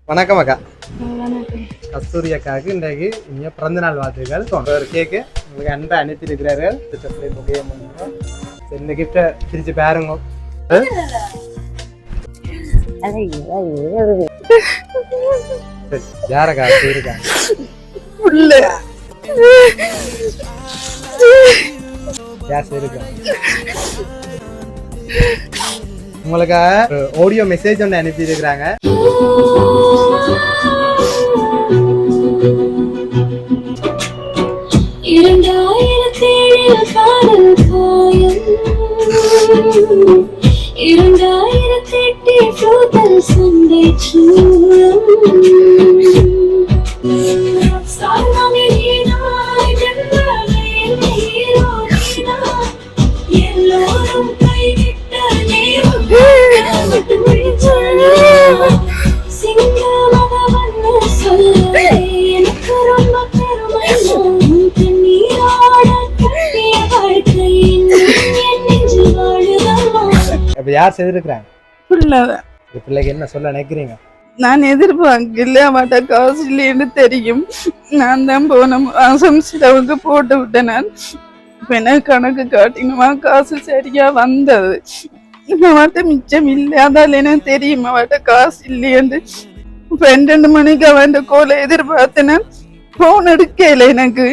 வணக்கம் அக்கா. வணக்கம். கஸ்தூரி அக்காவுக்கு இன்றைக்கு இங்கே பிறந்தநாள் வாழ்த்துக்கள். ஒரு கேக்கு உங்களுக்கு அன்பை அனுப்பியிருக்கிறார்கள். இந்த கிஃப்டை பிரித்து பாருங்க. யாரக்கா இருக்கா யார் இருக்கா உங்களுக்கு ஆடியோ மெசேஜ் ஒன்று அனுப்பி இருக்கிறாங்க. யார் செய்திருக்கிறாங்க? பிள்ளைக்கு என்ன சொல்ல நினைக்கிறீங்க? நான் எதிர்பார்க்கல, அவட்ட காசு இல்லைன்னு தெரியும். நான் தான் போன மாசம் சிலவுக்கு போட்டு விட்டேன். நான் எனக்கு கணக்கு காட்டினுமா காசு சரியா வந்தது. அவட்ட மிச்சம் இல்லை. அதால எனக்கு தெரியும் அவட்ட காசு இல்லையன்று. 12 மணிக்கு அவன் கோலை எதிர்பார்த்தேன். போன் எடுக்கல. எனக்கு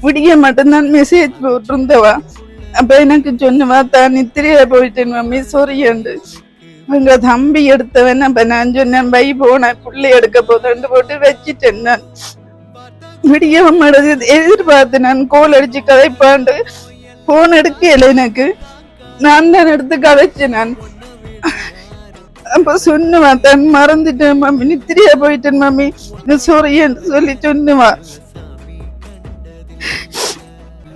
விடிய மட்டும்தான் மெசேஜ் போட்டிருந்தவா. அப்ப எனக்கு சொன்னவா, தான் நித்திரையா போயிட்டேன் மம்மி சொரியண்டு. அங்க தம்பி எடுத்தவன். அப்ப நான் சொன்னேன் பை போன புள்ளி எடுக்க போதண்டு போட்டு வச்சிட்டேன். நான் விடிய எதிர்பார்த்து நான் கோல் அடிச்சு கதைப்பாண்டு போன் எடுக்கல. எனக்கு நான் தான் எடுத்து கதைச்சேன். நான் அப்ப சொன்னவா, தான் மறந்துட்டேன் மம்மி, நித்திரையா போயிட்டேன் மம்மி சொரியன்னு சொல்லி சொன்னவா.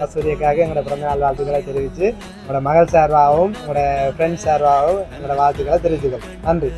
கஸ்தூரிக்காக எங்களோட பிறந்தநாள் வாழ்த்துக்களை தெரிவித்து உங்களோட மகள் சார்பாகவும் உங்களோட ஃப்ரெண்ட்ஸ் சார்பாகவும் எங்களோட வாழ்த்துக்களை தெரிவிச்சுக்கோம். நன்றி.